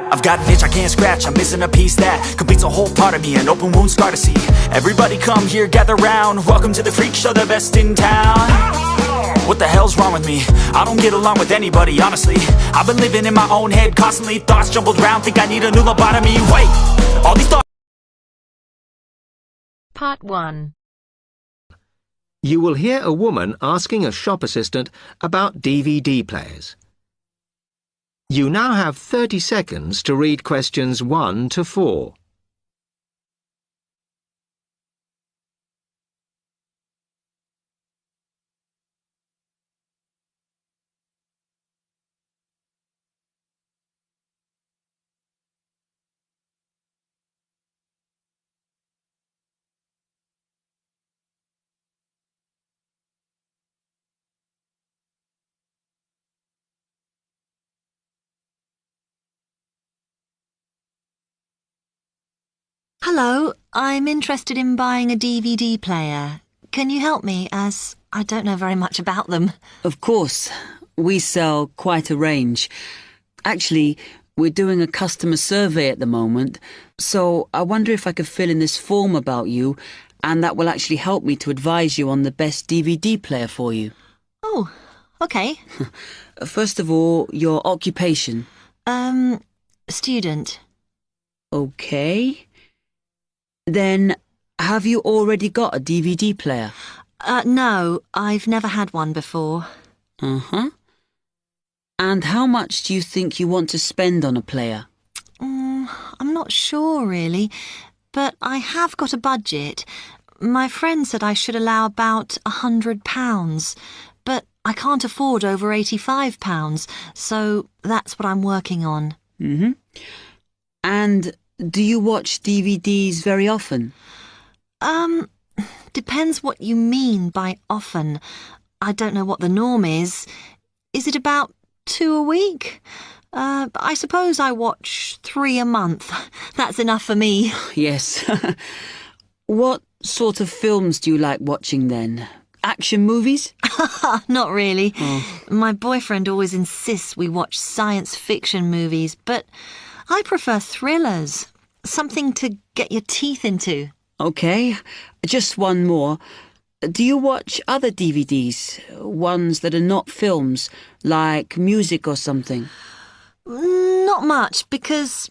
I've got an itch I can't scratch, I'm missing a piece that completes a whole part of me, an open wound scar to see. Everybody come here, gather round, welcome to the freak show, the best in town. What the hell's wrong with me? I don't get along with anybody, honestly. I've been living in my own head constantly, thoughts jumbled round, think I need a new lobotomy. Wait, all these thoughts. Part 1. You will hear a woman asking a shop assistant about DVD players. You now have 30 seconds to read questions 1 to 4. Hello, I'm interested in buying a DVD player. Can you help me, as I don't know very much about them? Of course. We sell quite a range. Actually, we're doing a customer survey at the moment, so I wonder if I could fill in this form about you, and that will actually help me to advise you on the best DVD player for you. Oh, okay. First of all, your occupation. Student. Okay. Then, have you already got a DVD player? No, I've never had one before. Uh-huh. And how much do you think you want to spend on a player? I'm not sure, really, but I have got a budget. My friend said I should allow about £100, but I can't afford over £85, so that's what I'm working on. Mm-hmm. And do you watch DVDs very often? Depends what you mean by often. I don't know what the norm is. Is it about 2 a week? I suppose I watch 3 a month. That's enough for me. Yes. What sort of films do you like watching then? Action movies? Not really. Oh. My boyfriend always insists we watch science fiction movies, but I prefer thrillers. Something to get your teeth into. Okay, just one more. Do you watch other DVDs? Ones that are not films, like music or something? Not much, because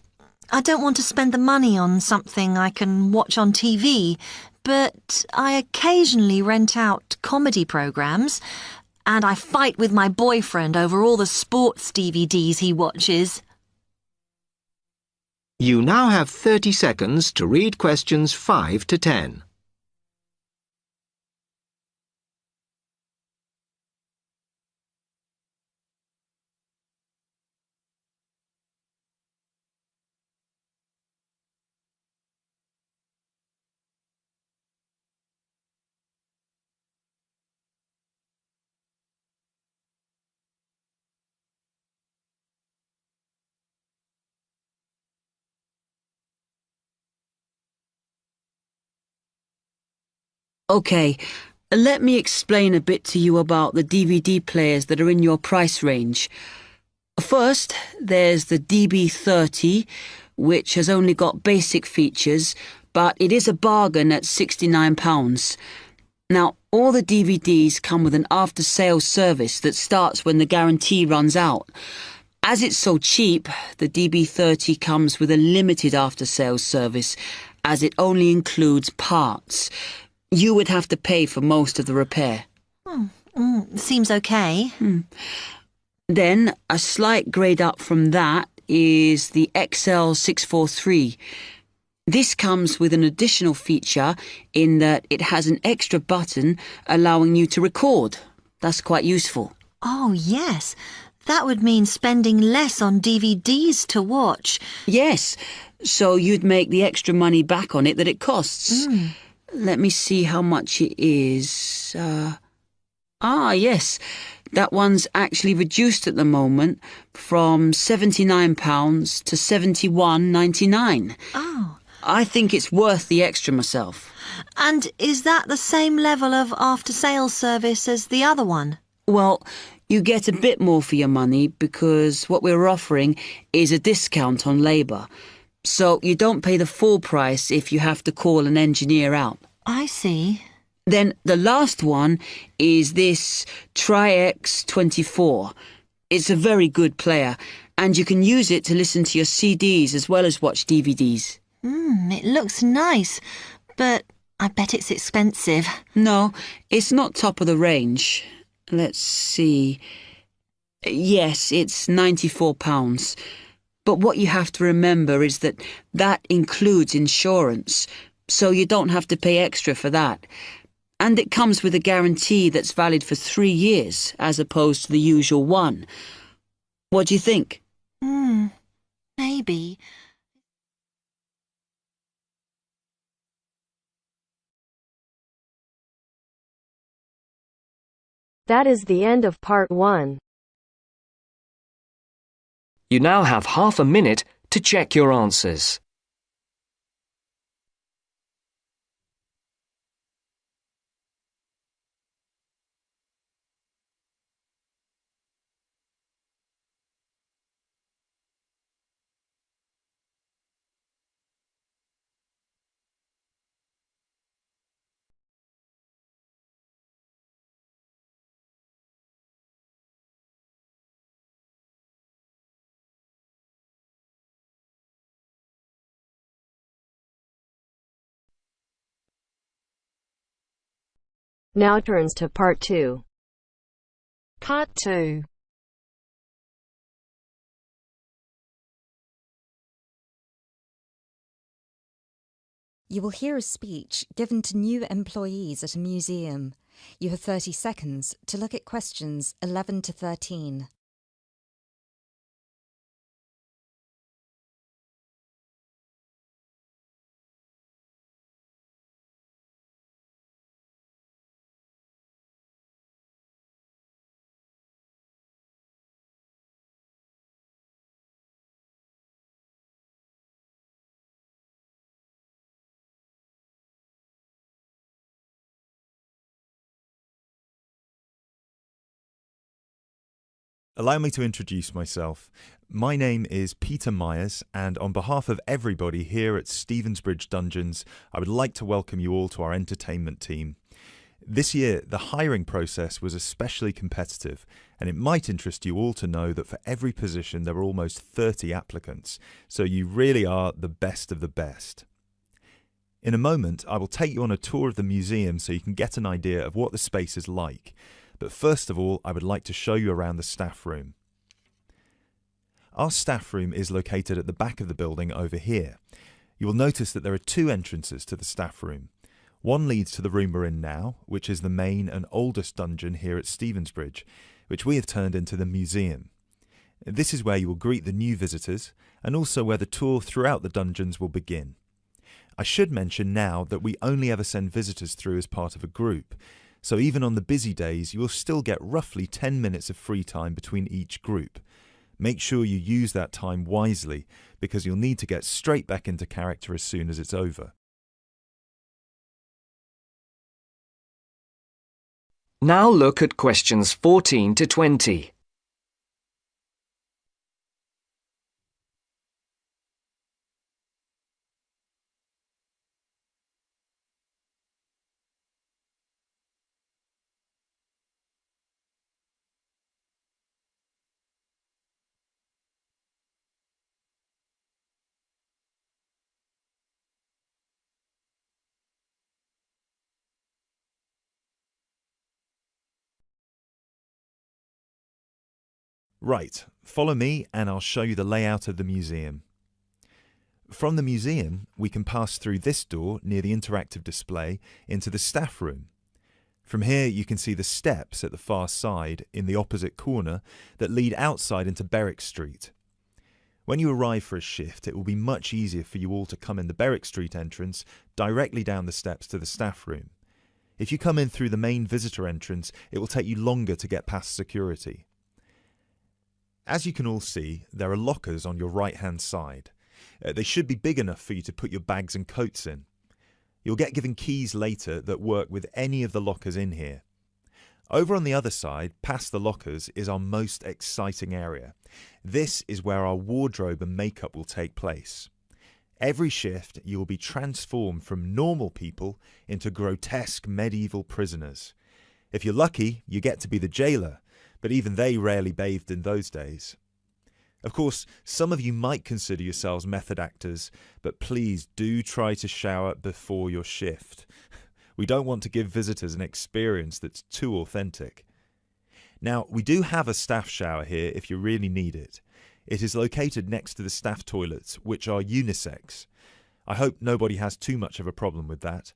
I don't want to spend the money on something I can watch on TV, but I occasionally rent out comedy programs, and I fight with my boyfriend over all the sports DVDs he watches. You now have 30 seconds to read questions 5 to 10. Okay, let me explain a bit to you about the DVD players that are in your price range. First, there's the DB30, which has only got basic features, but it is a bargain at £69. Now, all the DVDs come with an after-sales service that starts when the guarantee runs out. As it's so cheap, the DB30 comes with a limited after-sales service, as it only includes parts. You would have to pay for most of the repair. Seems okay. Then, a slight grade up from that is the XL643. This comes with an additional feature in that it has an extra button allowing you to record. That's quite useful. Oh, yes. That would mean spending less on DVDs to watch. Yes, so you'd make the extra money back on it that it costs. Let me see how much it is. Yes, that one's actually reduced at the moment from £79 to £71.99. Oh. I think it's worth the extra myself. And is that the same level of after-sales service as the other one? Well, You get a bit more for your money because what we're offering is a discount on labour. So you don't pay the full price if you have to call an engineer out. I see. Then the last one is this Tri-X24. It's a very good player, and you can use it to listen to your CDs as well as watch DVDs. It looks nice, but I bet it's expensive. No, it's not top of the range. Let's see. Yes, it's £94. But what you have to remember is that includes insurance, so you don't have to pay extra for that. And it comes with a guarantee that's valid for 3 years, as opposed to the usual one. What do you think? Maybe. That is the end of part 1. You now have half a minute to check your answers. Now turns to part 2. Part 2. You will hear a speech given to new employees at a museum. You have 30 seconds to look at questions 11 to 13. Allow me to introduce myself. My name is Peter Myers, and on behalf of everybody here at Stevensbridge Dungeons, I would like to welcome you all to our entertainment team. This year, the hiring process was especially competitive, and it might interest you all to know that for every position there were almost 30 applicants, so you really are the best of the best. In a moment, I will take you on a tour of the museum so you can get an idea of what the space is like. But first of all, I would like to show you around the staff room. Our staff room is located at the back of the building over here. You will notice that there are 2 entrances to the staff room. One leads to the room we're in now, which is the main and oldest dungeon here at Stevensbridge, which we have turned into the museum. This is where you will greet the new visitors, and also where the tour throughout the dungeons will begin. I should mention now that we only ever send visitors through as part of a group, so even on the busy days you will still get roughly 10 minutes of free time between each group. Make sure you use that time wisely, because you'll need to get straight back into character as soon as it's over. Now look at questions 14 to 20. Right, follow me and I'll show you the layout of the museum. From the museum, we can pass through this door near the interactive display into the staff room. From here you can see the steps at the far side in the opposite corner that lead outside into Berwick Street. When you arrive for a shift, it will be much easier for you all to come in the Berwick Street entrance directly down the steps to the staff room. If you come in through the main visitor entrance, it will take you longer to get past security. As you can all see, there are lockers on your right-hand side. They should be big enough for you to put your bags and coats in. You'll get given keys later that work with any of the lockers in here. Over on the other side, past the lockers, is our most exciting area. This is where our wardrobe and makeup will take place. Every shift, you will be transformed from normal people into grotesque medieval prisoners. If you're lucky, you get to be the jailer, but even they rarely bathed in those days. Of course, some of you might consider yourselves method actors, but please do try to shower before your shift. We don't want to give visitors an experience that's too authentic. Now, we do have a staff shower here if you really need it. It is located next to the staff toilets, which are unisex. I hope nobody has too much of a problem with that.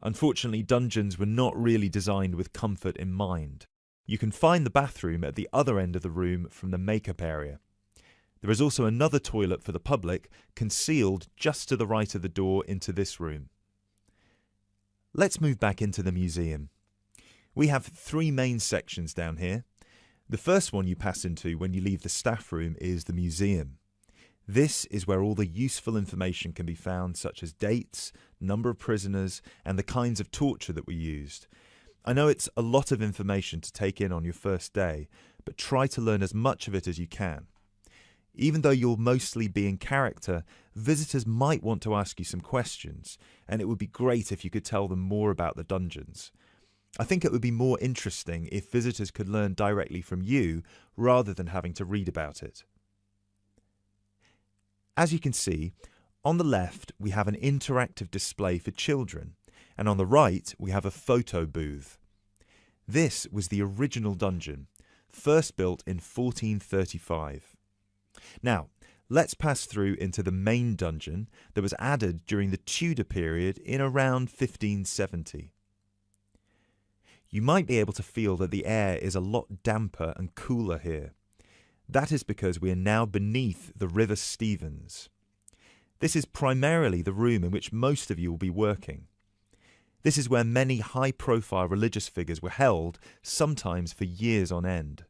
Unfortunately, dungeons were not really designed with comfort in mind. You can find the bathroom at the other end of the room from the makeup area. There is also another toilet for the public, concealed just to the right of the door into this room. Let's move back into the museum. We have 3 main sections down here. The first one you pass into when you leave the staff room is the museum. This is where all the useful information can be found, such as dates, number of prisoners, and the kinds of torture that were used. I know it's a lot of information to take in on your first day, but try to learn as much of it as you can. Even though you'll mostly be in character, visitors might want to ask you some questions, and it would be great if you could tell them more about the dungeons. I think it would be more interesting if visitors could learn directly from you rather than having to read about it. As you can see, on the left we have an interactive display for children, and on the right we have a photo booth. This was the original dungeon, first built in 1435. Now, let's pass through into the main dungeon that was added during the Tudor period in around 1570. You might be able to feel that the air is a lot damper and cooler here. That is because we are now beneath the River Stevens. This is primarily the room in which most of you will be working. This is where many high-profile religious figures were held, sometimes for years on end.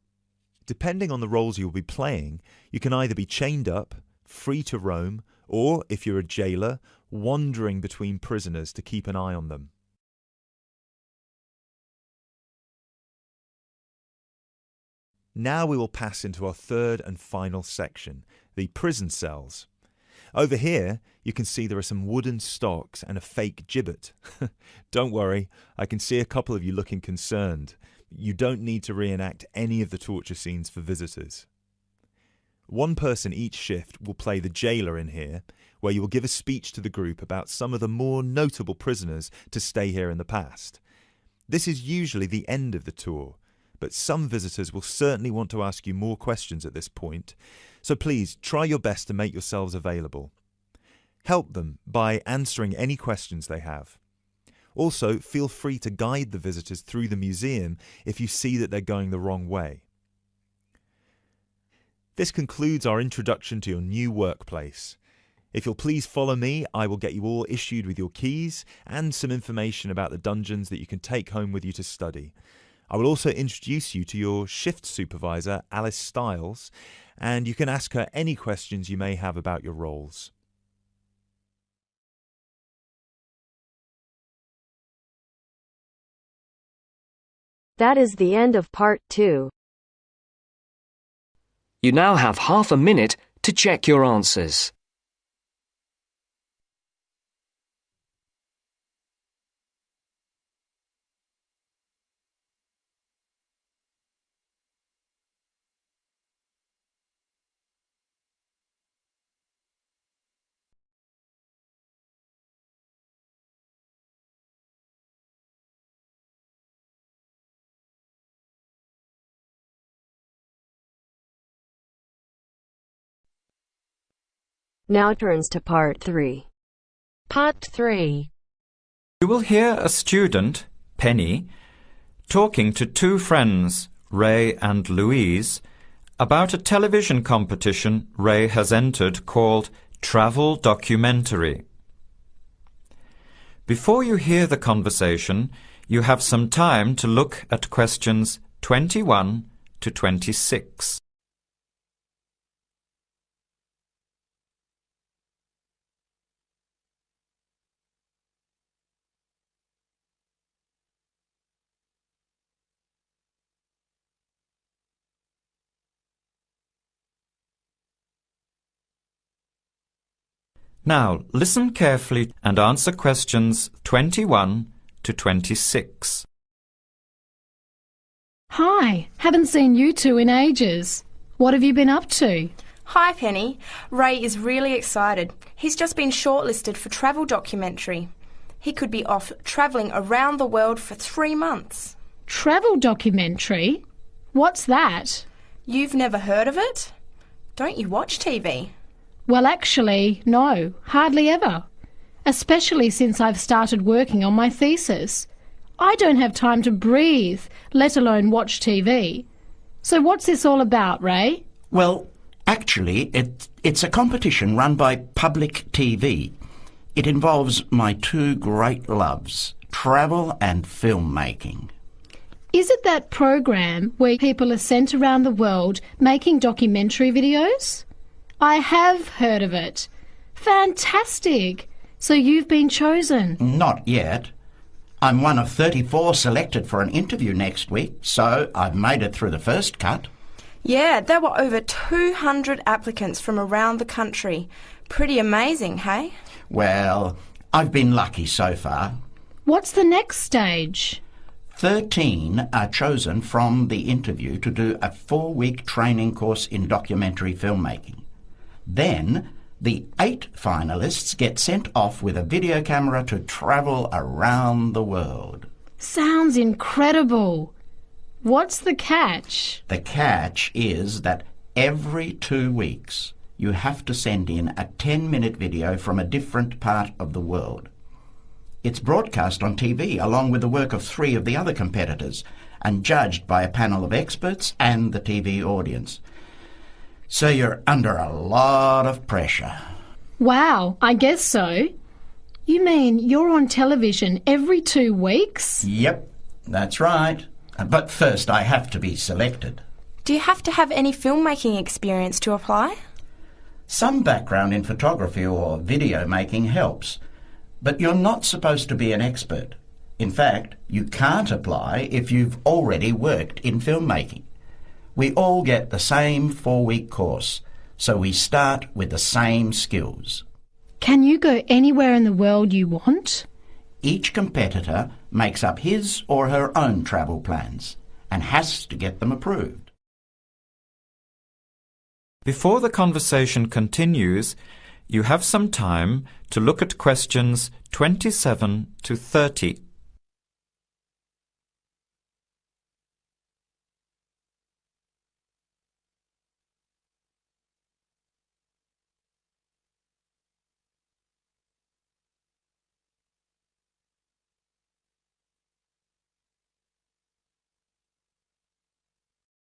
Depending on the roles you'll be playing, you can either be chained up, free to roam, or, if you're a jailer, wandering between prisoners to keep an eye on them. Now we will pass into our third and final section, the prison cells. Over here, you can see there are some wooden stocks and a fake gibbet. Don't worry, I can see a couple of you looking concerned. You don't need to reenact any of the torture scenes for visitors. One person each shift will play the jailer in here, where you will give a speech to the group about some of the more notable prisoners to stay here in the past. This is usually the end of the tour, but some visitors will certainly want to ask you more questions at this point, so please try your best to make yourselves available. Help them by answering any questions they have. Also, feel free to guide the visitors through the museum if you see that they're going the wrong way. This concludes our introduction to your new workplace. If you'll please follow me, I will get you all issued with your keys and some information about the dungeons that you can take home with you to study. I will also introduce you to your shift supervisor, Alice Stiles, and you can ask her any questions you may have about your roles. That is the end of part 2. You now have half a minute to check your answers. Now turns to part 3. Part 3. You will hear a student, Penny, talking to 2 friends, Ray and Louise, about a television competition Ray has entered called Travel Documentary. Before you hear the conversation, you have some time to look at questions 21 to 26. Now, listen carefully and answer questions 21 to 26. Hi, haven't seen you two in ages. What have you been up to? Hi, Penny. Ray is really excited. He's just been shortlisted for travel documentary. He could be off travelling around the world for 3 months. Travel documentary? What's that? You've never heard of it? Don't you watch TV? Well, actually, no, hardly ever. Especially since I've started working on my thesis. I don't have time to breathe, let alone watch TV. So what's this all about, Ray? Well, actually, it's a competition run by public TV. It involves my two great loves, travel and filmmaking. Is it that program where people are sent around the world making documentary videos? I have heard of it. Fantastic! So you've been chosen? Not yet. I'm one of 34 selected for an interview next week, so I've made it through the first cut. Yeah, there were over 200 applicants from around the country. Pretty amazing, hey? Well, I've been lucky so far. What's the next stage? 13 are chosen from the interview to do a 4-week training course in documentary filmmaking. Then, the 8 finalists get sent off with a video camera to travel around the world. Sounds incredible. What's the catch? The catch is that every 2 weeks you have to send in a 10-minute video from a different part of the world. It's broadcast on TV along with the work of 3 of the other competitors and judged by a panel of experts and the TV audience. So you're under a lot of pressure. Wow, I guess so. You mean you're on television every 2 weeks? Yep, that's right. But first I have to be selected. Do you have to have any filmmaking experience to apply? Some background in photography or video making helps, but you're not supposed to be an expert. In fact, you can't apply if you've already worked in filmmaking. We all get the same 4-week course, so we start with the same skills. Can you go anywhere in the world you want? Each competitor makes up his or her own travel plans and has to get them approved. Before the conversation continues, you have some time to look at questions 27 to 30.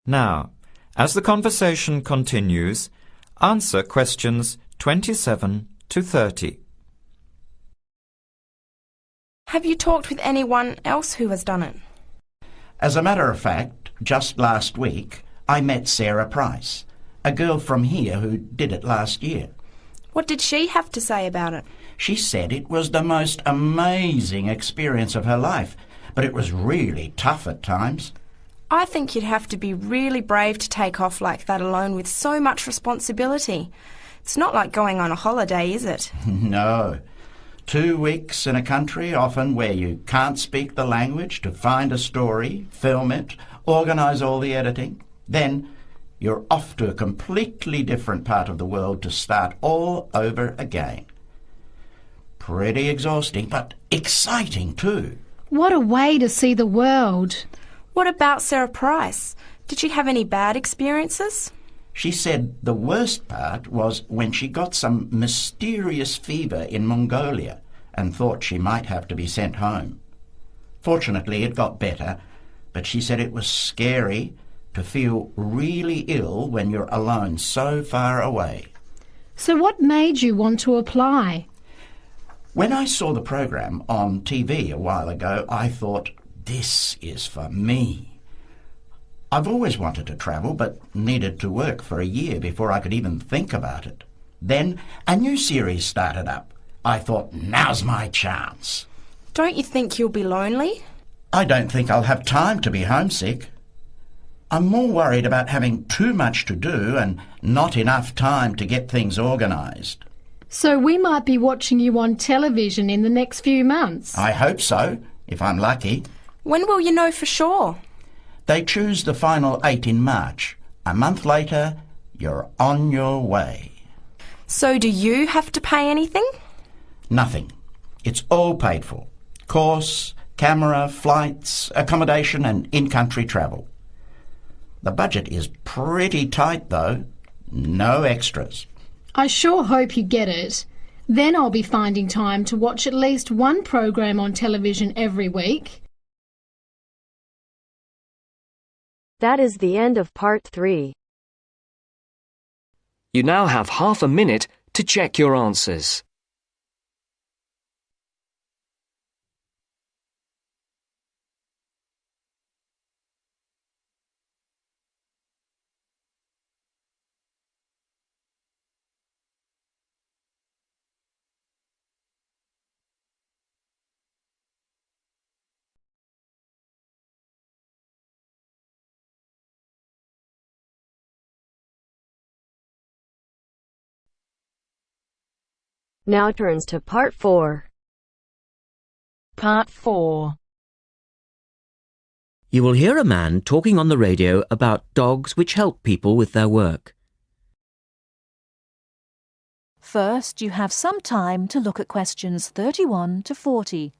Now, as the conversation continues, answer questions 27 to 30. Have you talked with anyone else who has done it? As a matter of fact, just last week I met Sarah Price, a girl from here who did it last year. What did she have to say about it? She said it was the most amazing experience of her life, but it was really tough at times. I think you'd have to be really brave to take off like that alone with so much responsibility. It's not like going on a holiday, is it? No. 2 weeks in a country, often where you can't speak the language, to find a story, film it, organise all the editing. Then you're off to a completely different part of the world to start all over again. Pretty exhausting, but exciting too. What a way to see the world. What about Sarah Price? Did she have any bad experiences? She said the worst part was when she got some mysterious fever in Mongolia and thought she might have to be sent home. Fortunately, it got better, but she said it was scary to feel really ill when you're alone so far away. So what made you want to apply? When I saw the program on TV a while ago, I thought, this is for me. I've always wanted to travel, but needed to work for a year before I could even think about it. Then a new series started up. I thought, now's my chance. Don't you think you'll be lonely? I don't think I'll have time to be homesick. I'm more worried about having too much to do and not enough time to get things organised. So we might be watching you on television in the next few months. I hope so, if I'm lucky. When will you know for sure? They choose the final 8 in March. A month later, you're on your way. So do you have to pay anything? Nothing. It's all paid for. Course, camera, flights, accommodation and in-country travel. The budget is pretty tight, though. No extras. I sure hope you get it. Then I'll be finding time to watch at least one program on television every week. That is the end of part 3. You now have half a minute to check your answers. Now turns to part 4. Part 4. You will hear a man talking on the radio about dogs which help people with their work. First, you have some time to look at questions 31 to 40.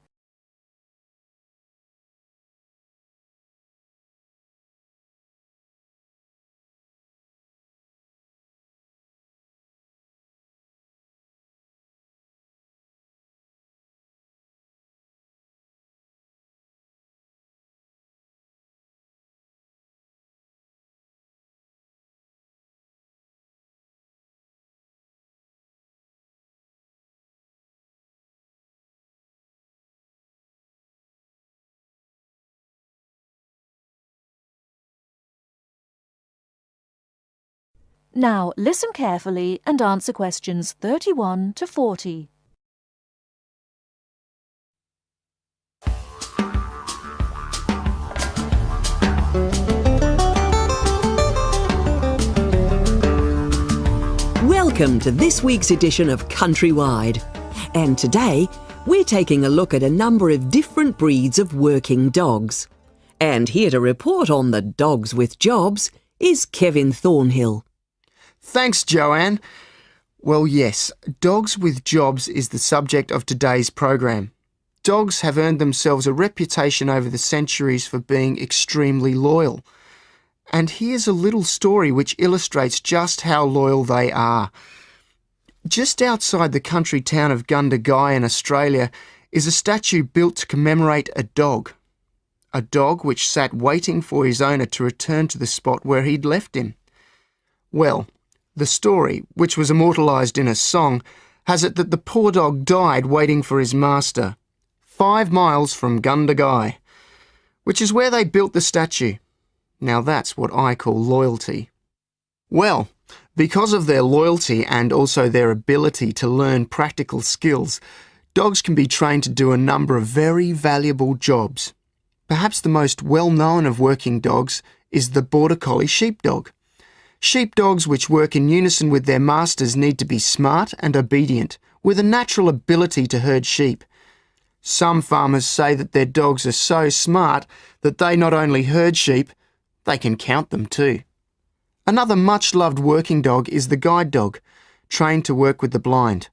Now listen carefully and answer questions 31 to 40. Welcome to this week's edition of Countrywide. And today, we're taking a look at a number of different breeds of working dogs. And here to report on the dogs with jobs is Kevin Thornhill. Thanks, Joanne. Well, yes, dogs with jobs is the subject of today's program. Dogs have earned themselves a reputation over the centuries for being extremely loyal. And here's a little story which illustrates just how loyal they are. Just outside the country town of Gundagai in Australia is a statue built to commemorate a dog. A dog which sat waiting for his owner to return to the spot where he'd left him. Well, the story, which was immortalised in a song, has it that the poor dog died waiting for his master, 5 miles from Gundagai, which is where they built the statue. Now that's what I call loyalty. Well, because of their loyalty and also their ability to learn practical skills, dogs can be trained to do a number of very valuable jobs. Perhaps the most well-known of working dogs is the Border Collie sheepdog. Sheepdogs which work in unison with their masters need to be smart and obedient, with a natural ability to herd sheep. Some farmers say that their dogs are so smart that they not only herd sheep, they can count them too. Another much-loved working dog is the guide dog, trained to work with the blind.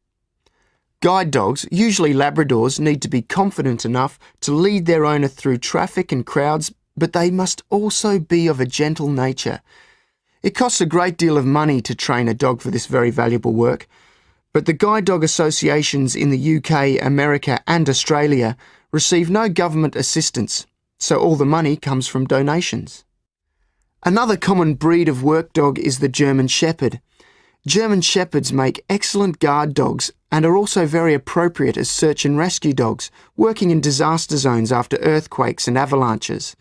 Guide dogs, usually Labradors, need to be confident enough to lead their owner through traffic and crowds, but they must also be of a gentle nature. It costs a great deal of money to train a dog for this very valuable work, but the guide dog associations in the UK, America and Australia receive no government assistance, so all the money comes from donations. Another common breed of work dog is the German Shepherd. German Shepherds make excellent guard dogs and are also very appropriate as search and rescue dogs, working in disaster zones after earthquakes and avalanches.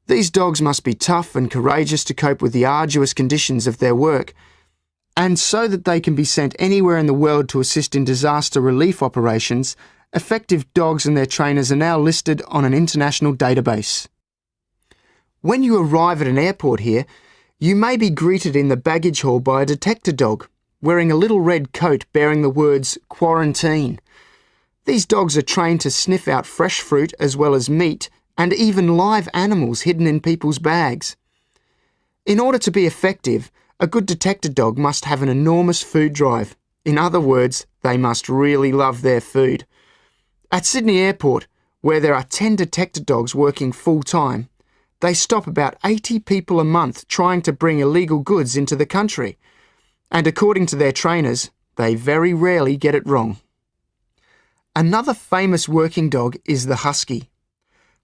These dogs must be tough and courageous to cope with the arduous conditions of their work, and so that they can be sent anywhere in the world to assist in disaster relief operations, effective dogs and their trainers are now listed on an international database. When you arrive at an airport here, you may be greeted in the baggage hall by a detector dog, wearing a little red coat bearing the words quarantine. These dogs are trained to sniff out fresh fruit as well as meat and even live animals hidden in people's bags. In order to be effective, a good detector dog must have an enormous food drive. In other words, they must really love their food. At Sydney Airport, where there are 10 detector dogs working full-time, they stop about 80 people a month trying to bring illegal goods into the country. And according to their trainers, they very rarely get it wrong. Another famous working dog is the husky.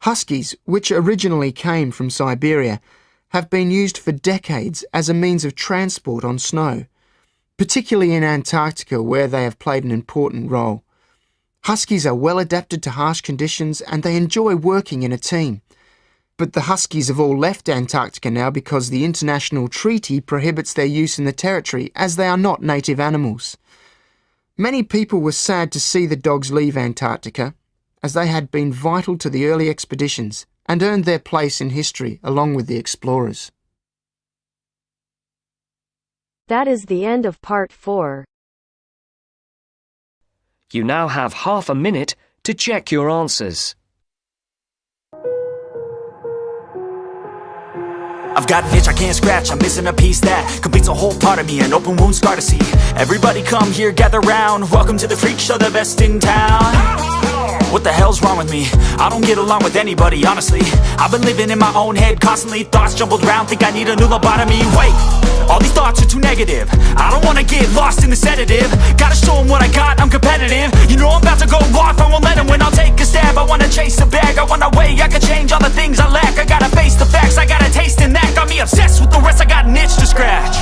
Huskies, which originally came from Siberia, have been used for decades as a means of transport on snow, particularly in Antarctica where they have played an important role. Huskies are well adapted to harsh conditions and they enjoy working in a team. But the huskies have all left Antarctica now because the international treaty prohibits their use in the territory as they are not native animals. Many people were sad to see the dogs leave Antarctica, as they had been vital to the early expeditions and earned their place in history along with the explorers. That is the end of part 4. You now have half a minute to check your answers. I've got an itch I can't scratch, I'm missing a piece that completes a whole part of me, an open wound scar to see. Everybody come here, gather round, welcome to the freak show, the best in town. What the hell's wrong with me? I don't get along with anybody, honestly. I've been living in my own head constantly, thoughts jumbled round, think I need a new lobotomy. Wait, all these thoughts are too negative. I don't wanna get lost in the sedative. Gotta show them what I got, I'm competitive. You know I'm about to go off, I won't let them win, I'll take a stab. I wanna chase the bag, I wanna weigh, I can change all the things I lack. I gotta face the facts, I gotta taste in that. Got me obsessed with the rest, I got an itch to scratch.